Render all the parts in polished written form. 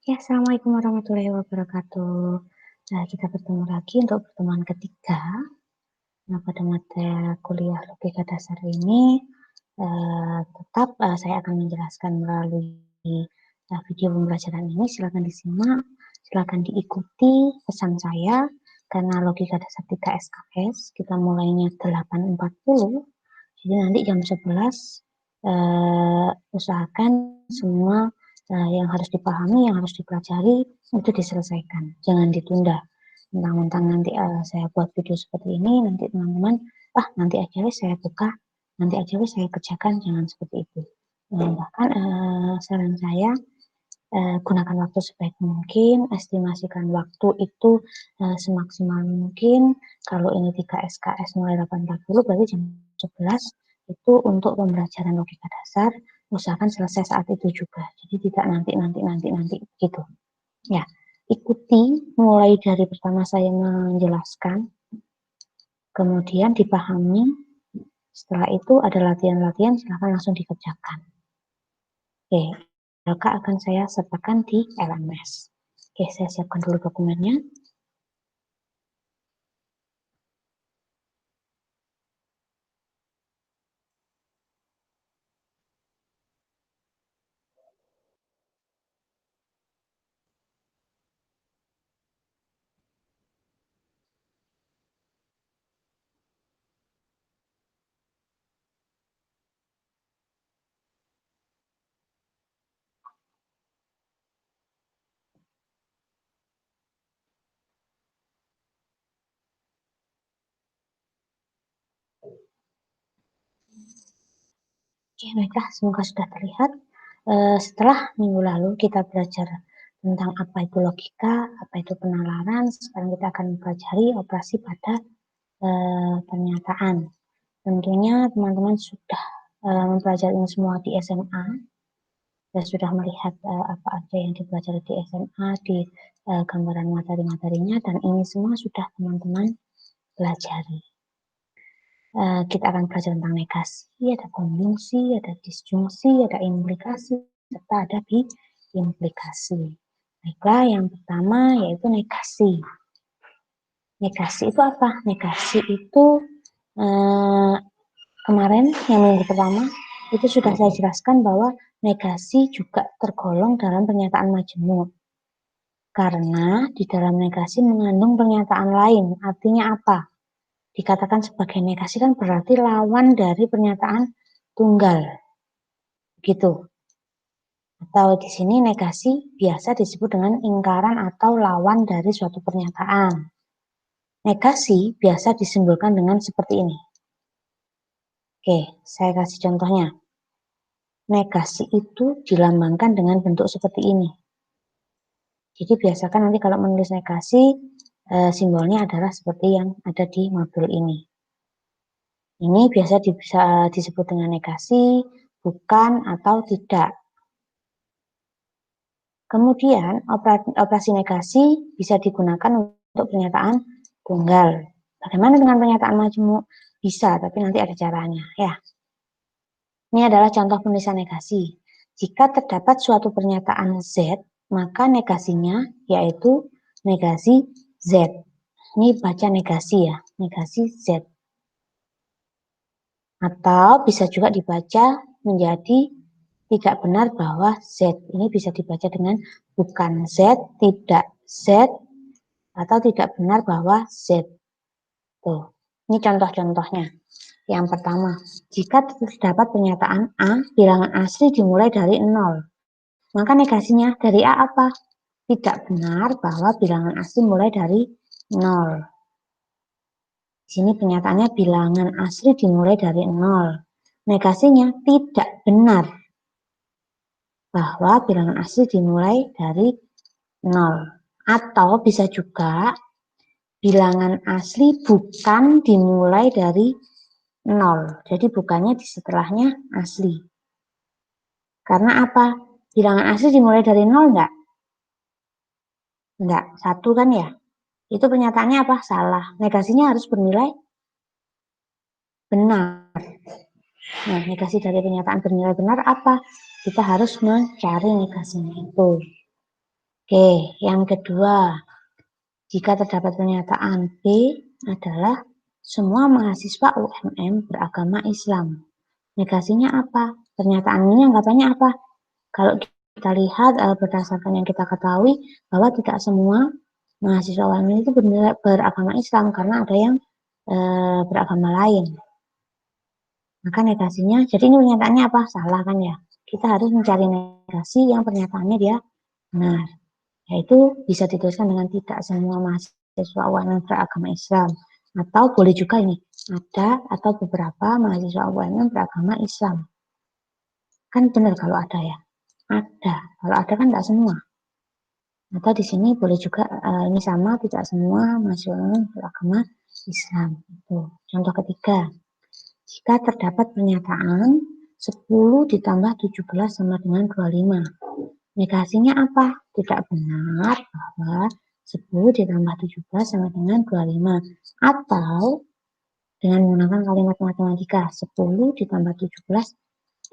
Ya, assalamualaikum warahmatullahi wabarakatuh. Nah, kita bertemu lagi untuk pertemuan ketiga. Nah, pada mata kuliah logika dasar ini, tetap saya akan menjelaskan melalui video pembelajaran ini. Silakan disimak, silakan diikuti pesan saya, karena logika dasar 3 SKS, kita mulainya 8.40, jadi nanti jam 11, usahakan semua yang harus dipahami, yang harus dipelajari, itu diselesaikan. Jangan ditunda. Mentang-mentang nanti saya buat video seperti ini, nanti teman-teman, nanti aja wes saya buka, nanti aja wes saya kerjakan, jangan seperti itu. Bahkan saran saya, gunakan waktu sebaik mungkin, estimasikan waktu itu semaksimal mungkin. Kalau ini 3 SKS mulai 8.40, berarti jam 11 itu untuk pembelajaran logika dasar, usahakan selesai saat itu juga. Jadi tidak nanti gitu. Ya, ikuti mulai dari pertama saya menjelaskan, kemudian dipahami. Setelah itu ada latihan-latihan, silahkan langsung dikerjakan. Oke, maka akan saya sertakan di LMS. Oke, saya siapkan dulu dokumennya. Oke, baiklah, semoga sudah terlihat. Setelah minggu lalu kita belajar tentang apa itu logika, apa itu penalaran, sekarang kita akan mempelajari operasi pada pernyataan. Tentunya teman-teman sudah mempelajari ini semua di SMA, dan sudah melihat apa aja yang dipelajari di SMA, di gambaran materi-materinya, dan ini semua sudah teman-teman pelajari. Kita akan belajar tentang negasi, ada konjungsi, ada disjungsi, ada implikasi, serta ada biimplikasi. Baiklah, yang pertama yaitu negasi. Negasi itu apa? Negasi itu kemarin yang minggu pertama itu sudah saya jelaskan bahwa negasi juga tergolong dalam pernyataan majemuk. Karena di dalam negasi mengandung pernyataan lain. Artinya apa? Dikatakan sebagai negasi kan berarti lawan dari pernyataan tunggal. Gitu. Atau di sini negasi biasa disebut dengan ingkaran atau lawan dari suatu pernyataan. Negasi biasa disimbolkan dengan seperti ini. Oke, saya kasih contohnya. Negasi itu dilambangkan dengan bentuk seperti ini. Jadi biasakan nanti kalau menulis negasi, simbolnya adalah seperti yang ada di modul ini. Ini biasa bisa disebut dengan negasi, bukan, atau tidak. Kemudian operasi negasi bisa digunakan untuk pernyataan tunggal. Bagaimana dengan pernyataan majemuk? Bisa, tapi nanti ada caranya ya. Ini adalah contoh penulisan negasi. Jika terdapat suatu pernyataan Z, maka negasinya yaitu negasi Z. Ini baca negasi ya, negasi Z. Atau bisa juga dibaca menjadi tidak benar bahwa Z. Ini bisa dibaca dengan bukan Z, tidak Z, atau tidak benar bahwa Z. Tuh, ini contoh-contohnya. Yang pertama, jika terdapat pernyataan A, bilangan asli dimulai dari 0. Maka negasinya dari A apa? Tidak benar bahwa bilangan asli mulai dari 0. Di sini pernyataannya bilangan asli dimulai dari 0. Negasinya tidak benar bahwa bilangan asli dimulai dari 0. Atau bisa juga bilangan asli bukan dimulai dari 0. Jadi bukannya di setelahnya asli. Karena apa? Bilangan asli dimulai dari 0 enggak? Enggak, 1 kan ya? Itu pernyataannya apa? Salah. Negasinya harus bernilai benar. Nah, negasi dari pernyataan bernilai benar apa? Kita harus mencari negasinya itu. Oke, yang kedua, jika terdapat pernyataan B adalah semua mahasiswa UMM beragama Islam. Negasinya apa? Pernyataan ini anggapannya apa? Kalau kita lihat berdasarkan yang kita ketahui bahwa tidak semua mahasiswa UMM itu beragama Islam karena ada yang beragama lain. Maka negasinya, jadi ini pernyataannya apa? Salah kan ya? Kita harus mencari negasi yang pernyataannya dia benar. Yaitu bisa dituliskan dengan tidak semua mahasiswa UMM beragama Islam. Atau boleh juga ini, ada atau beberapa mahasiswa UMM beragama Islam. Kan benar kalau ada ya? Ada. Kalau ada kan tidak semua. Atau di sini boleh juga ini sama, tidak semua mahasiswa UMM beragama Islam. Itu. Contoh ketiga, jika terdapat pernyataan 10 ditambah 17 sama dengan 25. Negasinya apa? Tidak benar bahwa 10 ditambah 17 sama dengan 25. Atau dengan menggunakan kalimat matematika, 10 ditambah 17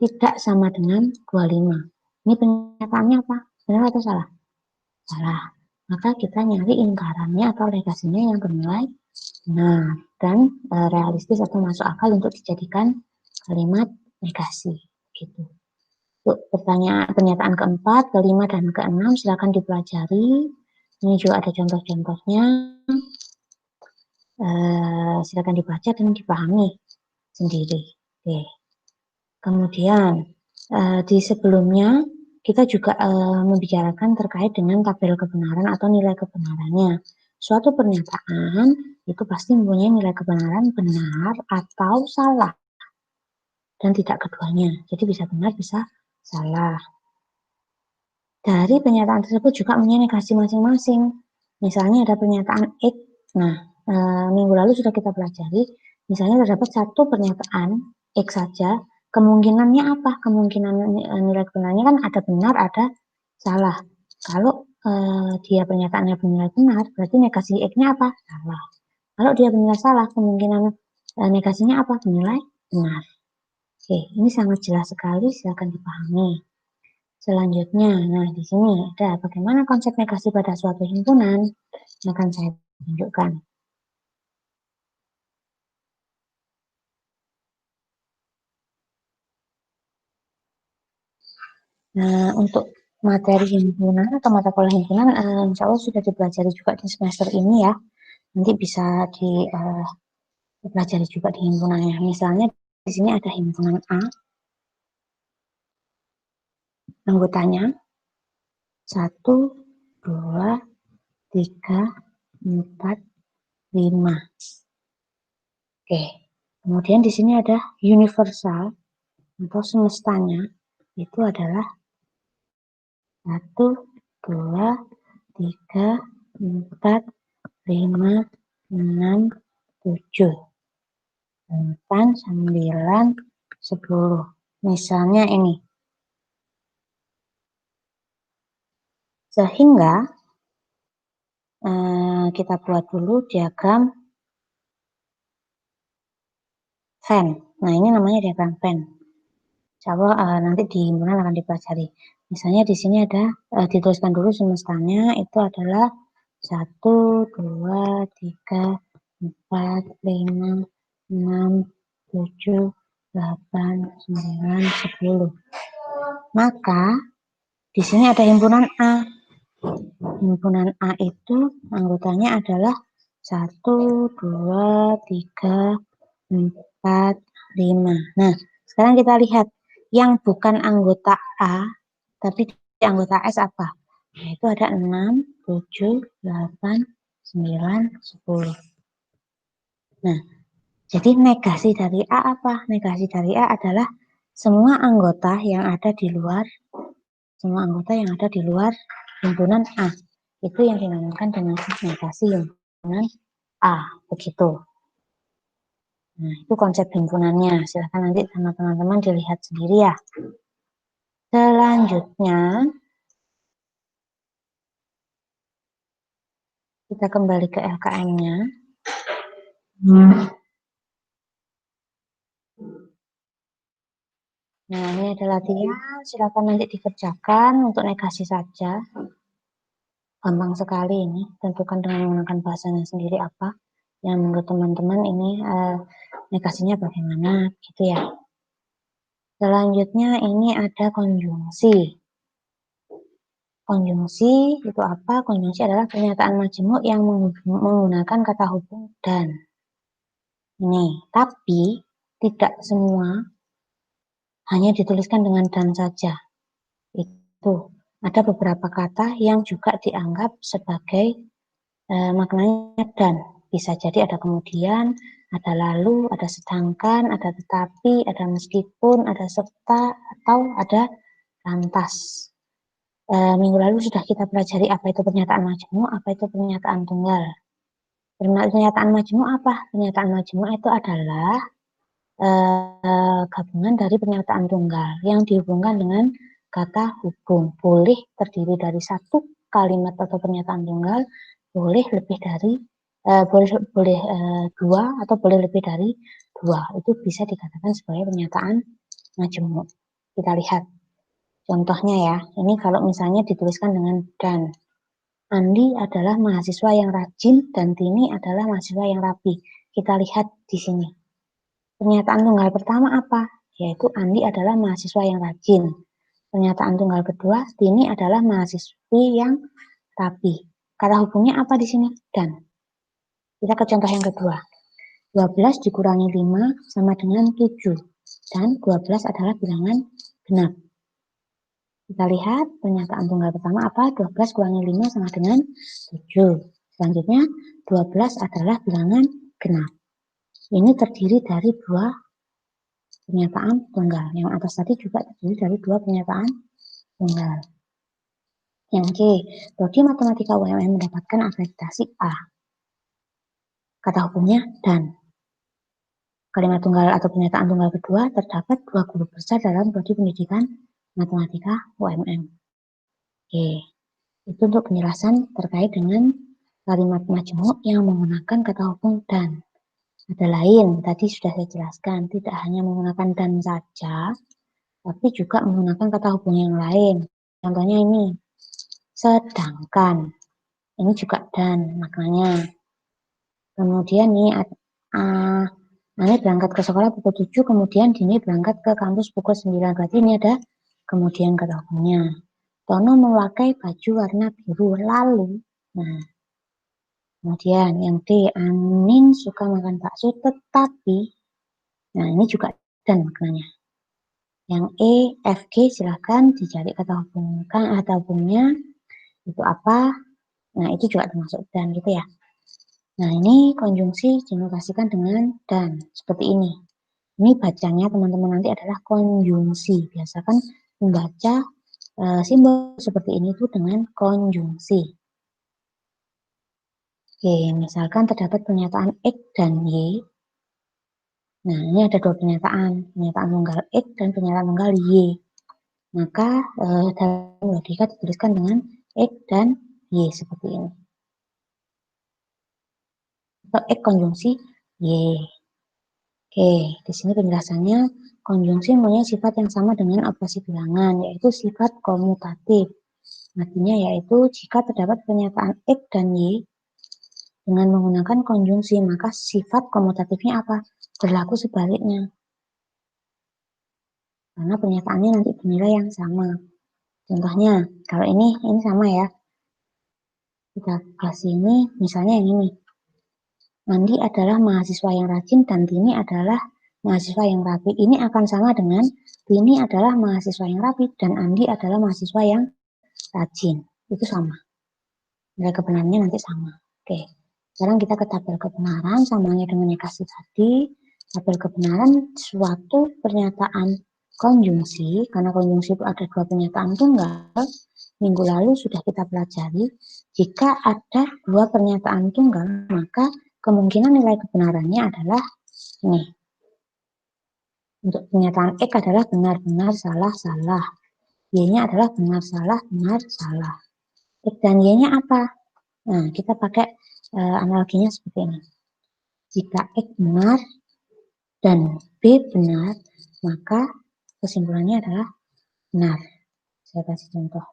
tidak sama dengan 25. Ini pernyataannya apa? Benar atau salah? Salah. Maka kita nyari ingkarannya atau negasinya yang bernilai benar dan realistis atau masuk akal untuk dijadikan kalimat negasi. Gitu. Untuk pernyataan keempat, kelima, dan keenam silakan dipelajari. Ini juga ada contoh-contohnya. Silakan dibaca dan dipahami sendiri. Oke. Kemudian di sebelumnya kita juga membicarakan terkait dengan tabel kebenaran atau nilai kebenarannya. Suatu pernyataan itu pasti mempunyai nilai kebenaran benar atau salah dan tidak keduanya. Jadi bisa benar, bisa salah. Dari pernyataan tersebut juga mempunyai negasi masing-masing. Misalnya ada pernyataan X. Nah, minggu lalu sudah kita pelajari. Misalnya terdapat satu pernyataan X saja. Kemungkinannya apa? Kemungkinan nilai kebenarannya kan ada benar, ada salah. Kalau dia pernyataannya bernilai benar, berarti negasi X-nya apa? Salah. Kalau dia bernilai salah, kemungkinan negasinya apa? Bernilai benar. Oke, ini sangat jelas sekali, silakan dipahami. Selanjutnya, nah di sini ada bagaimana konsep negasi pada suatu himpunan yang akan saya tunjukkan. Nah, untuk materi himpunan atau mata kuliah himpunan, insya Allah sudah dipelajari juga di semester ini ya. Nanti bisa dipelajari juga di himpunannya. Misalnya di sini ada himpunan A, anggotanya 1, 2, 3, 4, 5. Oke. Kemudian di sini ada universal atau semestanya, itu adalah 1, 2, 3, 4, 5, 6, 7, 8, 9, 10. Misalnya ini. Sehingga kita buat dulu diagram Venn. Nah, ini namanya diagram Venn. Insya Allah nanti di himpunan akan dipelajari. Misalnya di sini ada dituliskan dulu semestanya itu adalah 1, 2, 3, 4, 5, 6, 7, 8, 9, 10. Maka di sini ada himpunan A. Himpunan A itu anggotanya adalah 1, 2, 3, 4, 5. Nah, sekarang kita lihat yang bukan anggota A, tapi di anggota S apa? Yaitu ada 6, 7, 8, 9, 10. Nah, jadi negasi dari A apa? Negasi dari A adalah semua anggota yang ada di luar, semua anggota yang ada di luar himpunan A. Itu yang dinamakan dengan negasi himpunan A. Begitu. Nah, itu konsep himpunannya. Silahkan nanti sama teman-teman dilihat sendiri ya. Selanjutnya, kita kembali ke LKM-nya. Nah, ini ada latihan. Silakan nanti dikerjakan untuk negasi saja. Gampang sekali ini, tentukan dengan menggunakan bahasanya sendiri apa yang menurut teman-teman ini negasinya bagaimana gitu ya. Selanjutnya ini ada konjungsi. Konjungsi itu apa? Konjungsi adalah pernyataan majemuk yang menggunakan kata hubung dan. Ini, tapi tidak semua hanya dituliskan dengan dan saja. Itu ada beberapa kata yang juga dianggap sebagai maknanya dan. Bisa jadi ada kemudian, ada lalu, ada sedangkan, ada tetapi, ada meskipun, ada serta, atau ada lantas. Minggu lalu sudah kita pelajari apa itu pernyataan majemuk, apa itu pernyataan tunggal. Pernyataan majemuk apa? Pernyataan majemuk itu adalah gabungan dari pernyataan tunggal yang dihubungkan dengan kata hubung. Boleh terdiri dari satu kalimat atau pernyataan tunggal, boleh lebih dari boleh dua atau boleh lebih dari dua. Itu bisa dikatakan sebagai pernyataan majemuk. Kita lihat contohnya ya. Ini kalau misalnya dituliskan dengan dan. Andi adalah mahasiswa yang rajin dan Tini adalah mahasiswa yang rapi. Kita lihat di sini. Pernyataan tunggal pertama apa? Yaitu Andi adalah mahasiswa yang rajin. Pernyataan tunggal kedua, Tini adalah mahasiswi yang rapi. Kata hubungnya apa di sini? Dan. Kita ke contoh yang kedua. 12 dikurangi 5 sama dengan 7. Dan 12 adalah bilangan genap. Kita lihat pernyataan tunggal pertama apa? 12 kurangi 5 sama dengan 7. Selanjutnya 12 adalah bilangan genap. Ini terdiri dari dua pernyataan tunggal. Yang atas tadi juga terdiri dari dua pernyataan tunggal. Yang C, Prodi Matematika UMM mendapatkan akreditasi A. Kata hubungnya dan. Kalimat tunggal atau pernyataan tunggal kedua terdapat dua guru besar dalam Prodi Pendidikan Matematika UMM. Oke, itu untuk penjelasan terkait dengan kalimat majemuk yang menggunakan kata hubung dan. Ada lain, tadi sudah saya jelaskan, tidak hanya menggunakan dan saja, tapi juga menggunakan kata hubung yang lain. Contohnya ini, sedangkan. Ini juga dan maknanya. Kemudian nih, Nani berangkat ke sekolah pukul 7, kemudian Dini berangkat ke kampus pukul 9. Berarti ini ada kemudian kata hubungnya. Tono memakai baju warna biru lalu. Nah, kemudian yang D, Anin suka makan bakso tetapi. Nah, ini juga dan maknanya. Yang E, F, G silahkan dicari kata hubungnya itu apa. Nah, itu juga termasuk dan gitu ya. Nah, ini konjungsi dinotasikan dengan dan seperti ini. Ini bacanya teman-teman nanti adalah konjungsi. Biasakan membaca simbol seperti ini tuh dengan konjungsi. Oke, misalkan terdapat pernyataan X dan Y. Nah, ini ada dua pernyataan tunggal X dan pernyataan tunggal Y. Maka dalam logika dituliskan dengan X dan Y seperti ini. Atau X konjungsi Y. Oke, di sini penjelasannya konjungsi mempunyai sifat yang sama dengan operasi bilangan, yaitu sifat komutatif. Artinya yaitu jika terdapat pernyataan X dan Y dengan menggunakan konjungsi, maka sifat komutatifnya apa? Berlaku sebaliknya. Karena pernyataannya nanti bernilai yang sama. Contohnya, kalau ini sama ya. Kita kasih ini, misalnya yang ini. Andi adalah mahasiswa yang rajin dan Tini adalah mahasiswa yang rapi. Ini akan sama dengan Tini adalah mahasiswa yang rapi dan Andi adalah mahasiswa yang rajin. Itu sama. Nilai kebenarannya nanti sama. Oke. Sekarang kita ke tabel kebenaran, samanya dengan negasi tadi. Tabel kebenaran suatu pernyataan konjungsi, karena konjungsi itu ada dua pernyataan tunggal. Minggu lalu sudah kita pelajari, jika ada dua pernyataan tunggal, maka kemungkinan nilai kebenarannya adalah ini. Untuk pernyataan X adalah benar, benar, salah, salah. Y-nya adalah benar, salah, benar, salah. X dan Y-nya apa? Nah, kita pakai analoginya seperti ini. Jika X benar dan B benar, maka kesimpulannya adalah benar. Saya kasih contoh.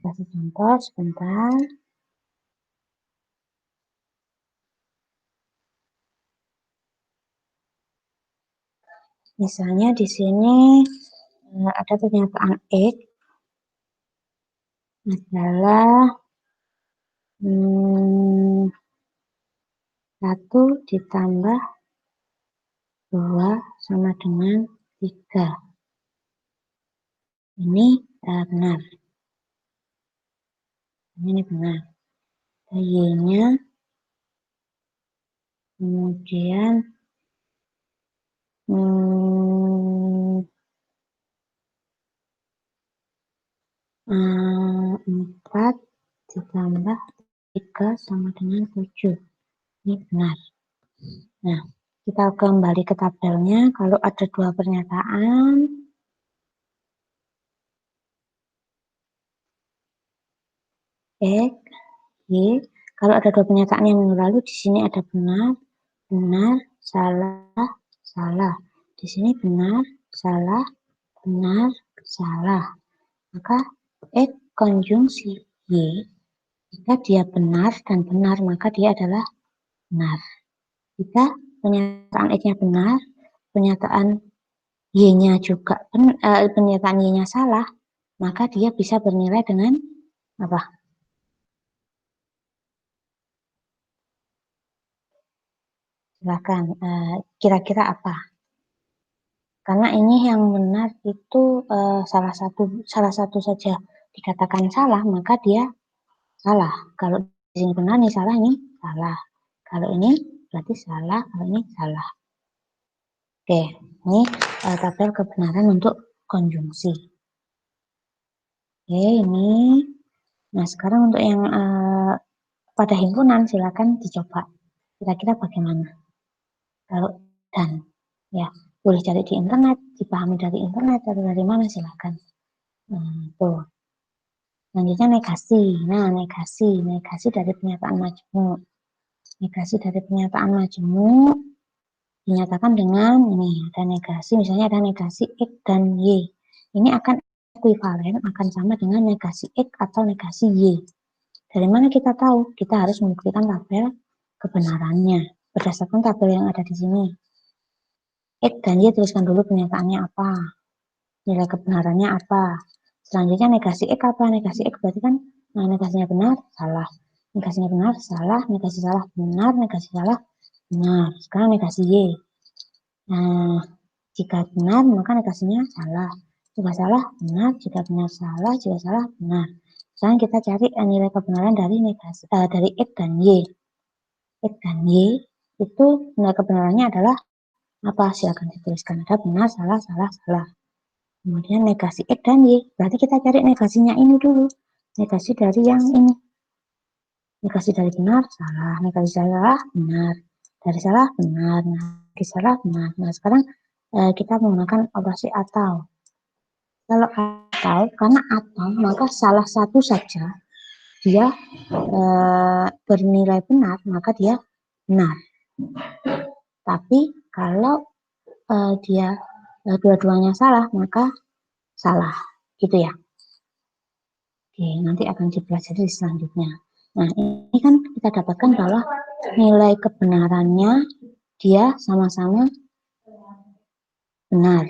Kasih contoh sebentar. Misalnya di sini ada pernyataan X adalah 1 ditambah 2 sama dengan 3. Ini benar. Ini benar. Y-nya kemudian 4 ditambah 3 sama dengan 7. Ini benar. Nah, kita kembali ke tabelnya. Kalau ada 2 pernyataan, X, Y. Kalau ada 2 pernyataan yang minggu lalu, di sini ada benar, benar, salah, salah. Di sini benar, salah, benar, salah. Maka X konjungsi Y, jika dia benar dan benar, maka dia adalah benar. Jika pernyataan X-nya benar, pernyataan Y-nya juga pernyataan Y-nya salah, maka dia bisa bernilai dengan apa? Silakan, kira-kira apa? Karena ini yang benar itu salah satu saja dikatakan salah, maka dia salah. Kalau di sini benar, ini salah, ini salah. Kalau ini berarti salah, kalau ini salah. Oke, ini tabel kebenaran untuk konjungsi. Oke, ini. Nah, sekarang untuk yang pada himpunan, silakan dicoba. Kira-kira bagaimana? Kalau dan, ya, boleh cari di internet, dipahami dari internet, atau dari mana, silakan. Tuh. Selanjutnya negasi. Nah, negasi dari pernyataan majemuk. Negasi dari pernyataan majemuk dinyatakan dengan ini, ada negasi, misalnya ada negasi X dan Y. Ini akan ekuivalen, akan sama dengan negasi X atau negasi Y. Dari mana kita tahu? Kita harus membuktikan tabel kebenarannya. Berdasarkan tabel yang ada di sini. X dan Y tuliskan dulu pernyataannya apa. Nilai kebenarannya apa. Selanjutnya negasi X apa? Negasi X berarti kan negasinya benar, salah. Negasinya benar, salah. Negasi salah, benar. Negasi salah, benar. Sekarang negasi Y. Nah, jika benar, maka negasinya salah. Jika salah, benar. Jika benar, salah. Jika salah, benar. Sekarang kita cari nilai kebenaran dari negasi dari X dan Y. X dan Y itu nilai kebenarannya adalah apa? Silakan dituliskan. Ada benar, salah, salah, salah. Kemudian negasi X dan Y. Berarti kita cari negasinya ini dulu. Negasi dari yang ini. Negasi dari benar, salah. Negasi salah, benar. Dari salah, benar. Negasi salah, benar. Nah, sekarang kita menggunakan operasi atau. Kalau atau, karena atau, maka salah satu saja dia bernilai benar, maka dia benar. Tapi kalau dia dua-duanya salah, maka salah. Gitu ya. Oke, nanti akan dipelajari selanjutnya. Nah, ini kan kita dapatkan bahwa nilai kebenarannya dia sama-sama benar.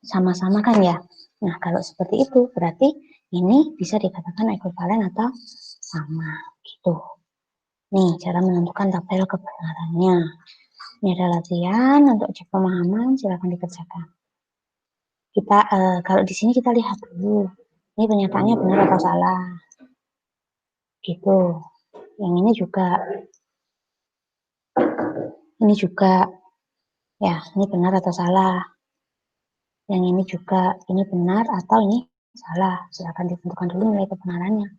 Sama-sama kan ya? Nah, kalau seperti itu berarti ini bisa dikatakan ekuivalen atau sama gitu. Nih, cara menentukan tabel kebenarannya. Ini ada latihan untuk cek pemahaman, silakan dikerjakan. Kita kalau di sini kita lihat dulu. Ini pernyataannya benar atau salah. Gitu. Yang ini juga. Ini juga. Ya, ini benar atau salah. Yang ini juga, ini benar atau ini salah. Silakan ditentukan dulu nilai kebenarannya.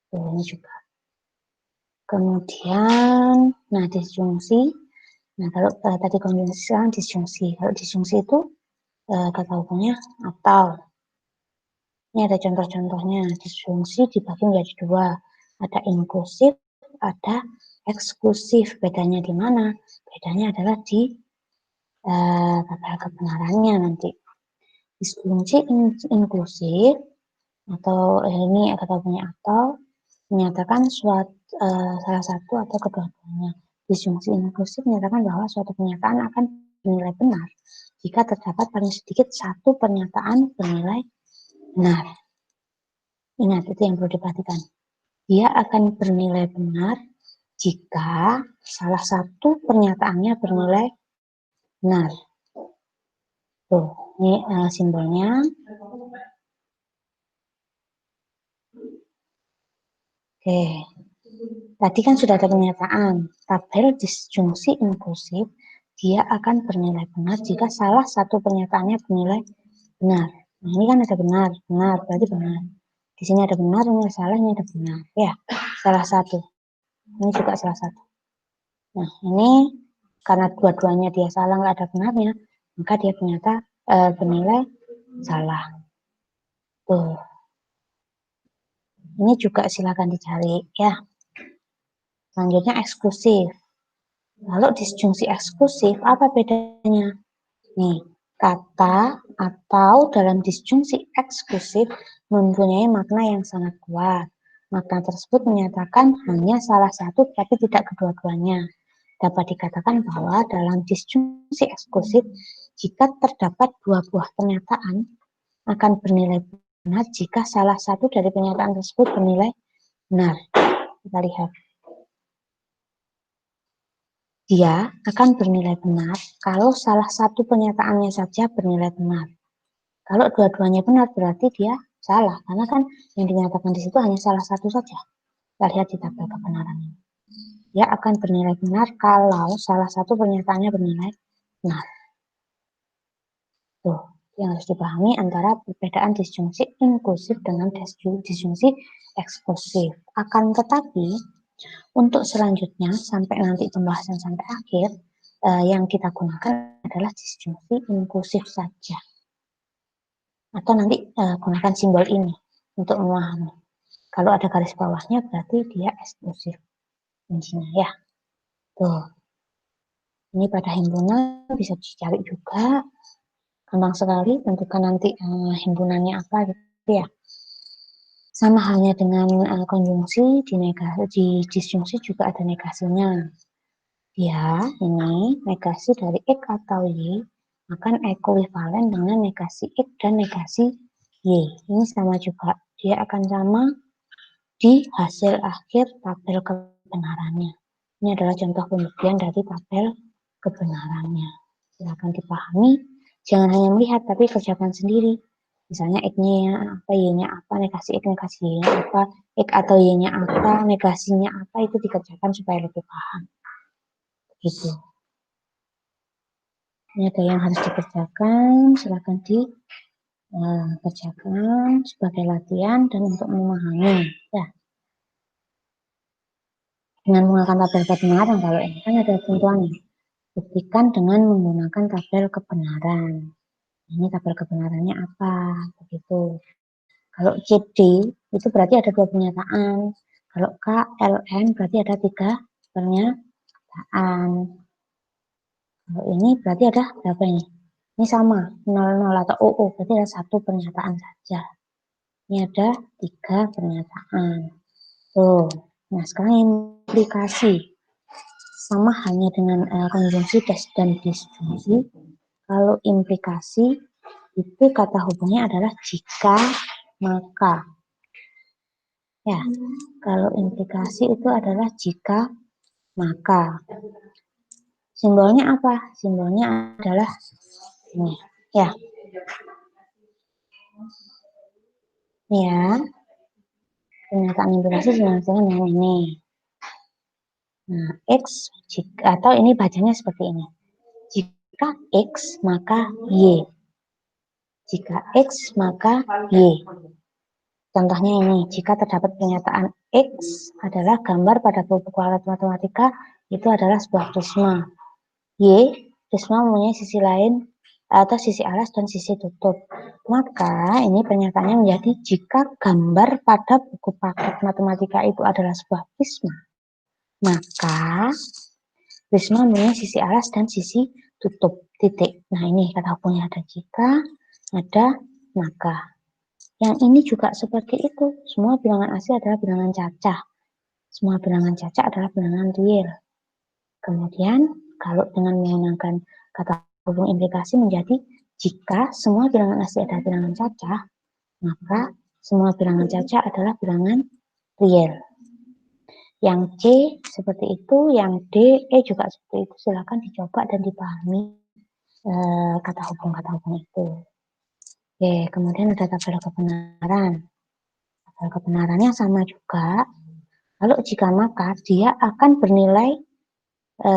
Tuh, ini juga. Kemudian, nah disjungsi. Nah, kalau tadi konjungsi, sekarang disjungsi. Kalau disjungsi itu kata hukumnya atau. Ini ada contoh-contohnya. Disjungsi dibagi menjadi 2. Ada inklusif, ada eksklusif. Bedanya di mana? Bedanya adalah di tabel kebenarannya nanti. Disjungsi inklusif atau ini kata hubungnya atau menyatakan salah satu atau kedua-duanya. Disjungsi inklusif menyatakan bahwa suatu pernyataan akan bernilai benar jika terdapat paling sedikit satu pernyataan bernilai benar. Ingat, itu yang perlu diperhatikan. Dia akan bernilai benar jika salah satu pernyataannya bernilai benar. Tuh, ini simbolnya. Oke, tadi kan sudah ada pernyataan. Tabel disjungsi inklusif, dia akan bernilai benar jika salah satu pernyataannya bernilai benar. Nah, ini kan ada benar, berarti benar. Di sini ada benar, ini ada salah, ini ada benar. Ya, salah satu. Ini juga salah satu. Nah, ini karena dua-duanya dia salah, nggak ada benarnya, maka dia bernilai salah. Tuh. Ini juga silakan dicari ya. Selanjutnya eksklusif. Kalau disjungsi eksklusif, apa bedanya? Nih, kata atau dalam disjungsi eksklusif mempunyai makna yang sangat kuat. Makna tersebut menyatakan hanya salah satu tapi tidak kedua-duanya. Dapat dikatakan bahwa dalam disjungsi eksklusif, jika terdapat dua buah pernyataan akan bernilai benar jika salah satu dari pernyataan tersebut bernilai benar. Kita lihat. Dia akan bernilai benar kalau salah satu pernyataannya saja bernilai benar. Kalau dua-duanya benar berarti dia salah, karena kan yang dinyatakan di situ hanya salah satu saja. Kita lihat di tabel kebenaran ini. Dia akan bernilai benar kalau salah satu pernyataannya bernilai benar. Tuh, yang harus dipahami antara perbedaan disjungsi inklusif dengan disjungsi eksklusif. Akan tetapi, untuk selanjutnya, sampai nanti pembahasan sampai akhir, yang kita gunakan adalah disjungsi inklusif saja. Atau nanti gunakan simbol ini untuk memahami. Kalau ada garis bawahnya berarti dia eksklusif. Intinya ya. Tuh. Ini pada himpunan bisa dicari juga. Gampang sekali, tentukan nanti himpunannya apa gitu ya. Sama halnya dengan konjungsi, di disjungsi juga ada negasinya. Ya, ini negasi dari X atau Y akan ekuivalen dengan negasi X dan negasi Y. Ini sama juga. Dia akan sama di hasil akhir tabel kebenarannya. Ini adalah contoh pembuktian dari tabel kebenarannya. Silakan dipahami. Jangan hanya melihat, tapi kerjakan sendiri. Misalnya X-nya apa, Y-nya apa, negasi X, negasi Y-nya apa, X atau Y-nya apa, negasinya apa, itu dikerjakan supaya lebih paham. Gitu. Ini ada yang harus dikerjakan, silakan dikerjakan sebagai latihan dan untuk memahami. Ya. Dengan menggunakan tabel kebenaran, kalau ini kan ada tentuannya. Buktikan dengan menggunakan tabel kebenaran. Ini tabel kebenarannya apa? Begitu. Kalau CD itu berarti ada dua pernyataan. Kalau KLN berarti ada tiga pernyataan. Kalau ini berarti ada berapa ini? Ini sama, 00 atau OO, berarti ada satu pernyataan saja. Ini ada tiga pernyataan. Tuh. Nah, sekarang implikasi. Sama hanya dengan konjungsi dan disjungsi. Kalau implikasi itu kata hubungnya adalah jika, maka. Ya, kalau implikasi itu adalah jika, maka. Simbolnya apa? Simbolnya adalah ini. Ya. Ini ya. Pernyataan implikasi dengan ini. Nah, X jika, atau ini bacanya seperti ini. Jika X, maka Y. Jika X, maka Y. Contohnya ini, jika terdapat pernyataan X adalah gambar pada buku alat matematika, itu adalah sebuah prisma. Y, prisma mempunyai sisi lain atau sisi alas dan sisi tutup. Maka ini pernyataannya menjadi jika gambar pada buku paket matematika itu adalah sebuah prisma, maka prisma mempunyai sisi alas dan sisi tutup. Titik. Nah, ini kata hubungnya ada jika, ada maka. Yang ini juga seperti itu. Semua bilangan asli adalah bilangan cacah. Semua bilangan cacah adalah bilangan real. Kemudian, kalau dengan menggunakan kata hubung implikasi menjadi jika semua bilangan asli adalah bilangan cacah, maka semua bilangan cacah adalah bilangan real. Yang C seperti itu, yang D, E juga seperti itu. Silakan dicoba dan dipahami kata hubung itu. Oke, kemudian ada tabel kebenaran. Tabel kebenarannya sama juga. Kalau jika maka dia akan bernilai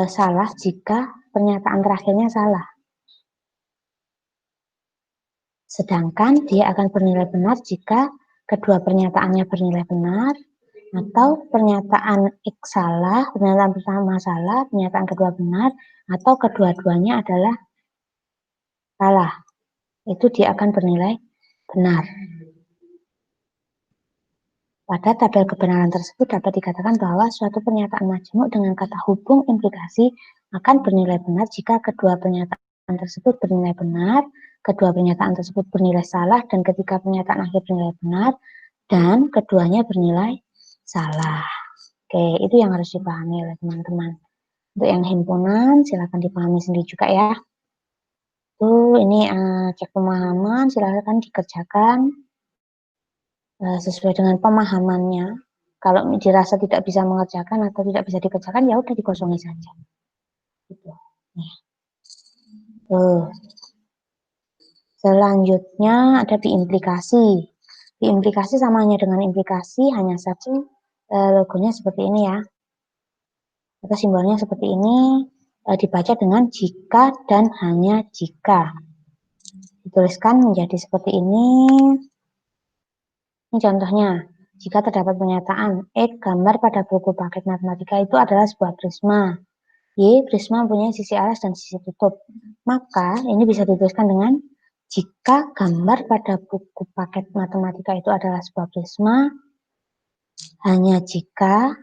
salah jika pernyataan terakhirnya salah. Sedangkan dia akan bernilai benar jika kedua pernyataannya bernilai benar, atau pernyataan X salah, pernyataan pertama salah, pernyataan kedua benar, atau kedua-duanya adalah salah. Itu dia akan bernilai benar. Pada tabel kebenaran tersebut dapat dikatakan bahwa suatu pernyataan majmuk dengan kata hubung implikasi akan bernilai benar jika kedua pernyataan tersebut bernilai benar, kedua pernyataan tersebut bernilai salah, dan ketika pernyataan akhir bernilai benar, dan keduanya bernilai salah. Oke, itu yang harus dipahami oleh teman-teman. Untuk yang himpunan, silakan dipahami sendiri juga ya. Tuh, ini cek pemahaman, silakan dikerjakan sesuai dengan pemahamannya. Kalau dirasa tidak bisa mengerjakan atau tidak bisa dikerjakan, ya udah dikosongi saja. Gitu. Nih. Selanjutnya ada diimplikasi. Diimplikasi samanya dengan implikasi, hanya saja logonya seperti ini ya. Atau simbolnya seperti ini, dibaca dengan jika dan hanya jika. Dituliskan menjadi seperti ini. Ini contohnya, jika terdapat pernyataan X gambar pada buku paket matematika itu adalah sebuah prisma. Y, prisma mempunyai sisi alas dan sisi tutup. Maka ini bisa dituliskan dengan jika gambar pada buku paket matematika itu adalah sebuah prisma, hanya jika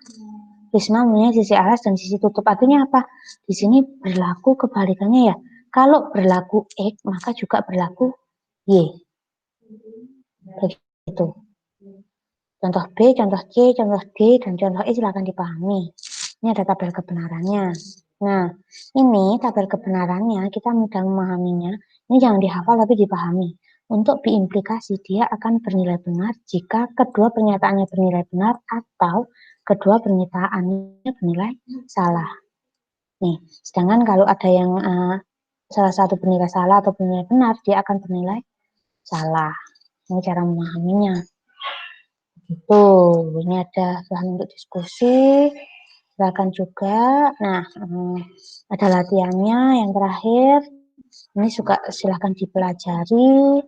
prisma mempunyai sisi alas dan sisi tutup. Artinya apa? Di sini berlaku kebalikannya ya. Kalau berlaku X, maka juga berlaku Y. Begitu. Contoh B, contoh C, contoh D, dan contoh E silakan dipahami. Ini ada tabel kebenarannya. Nah, ini tabel kebenarannya, kita mudah memahaminya. Ini jangan dihafal tapi dipahami. Untuk diimplikasi, dia akan bernilai benar jika kedua pernyataannya bernilai benar atau kedua pernyataannya bernilai salah. Nih, sedangkan kalau ada yang salah satu bernilai salah atau bernilai benar, dia akan bernilai salah. Ini cara memahaminya. Gitu, ini ada bahan untuk diskusi. Silakan juga. Nah, ada latihannya yang terakhir. Ini juga silakan dipelajari,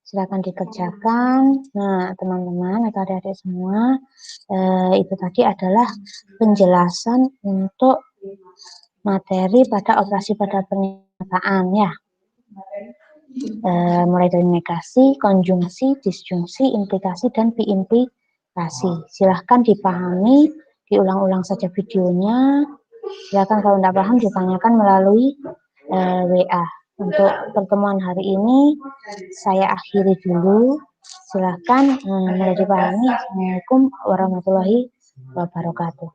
silakan dikerjakan. Nah, teman-teman atau adik-adik semua, itu tadi adalah penjelasan untuk materi pada operasi pada pernyataan ya. Mulai dari negasi, konjungsi, disjungsi, implikasi, dan biimplikasi. Silahkan dipahami, diulang-ulang saja videonya. Silahkan kalau tidak paham ditanyakan melalui WA. Untuk pertemuan hari ini saya akhiri dulu. Silahkan mulai dipahami. Assalamualaikum warahmatullahi wabarakatuh.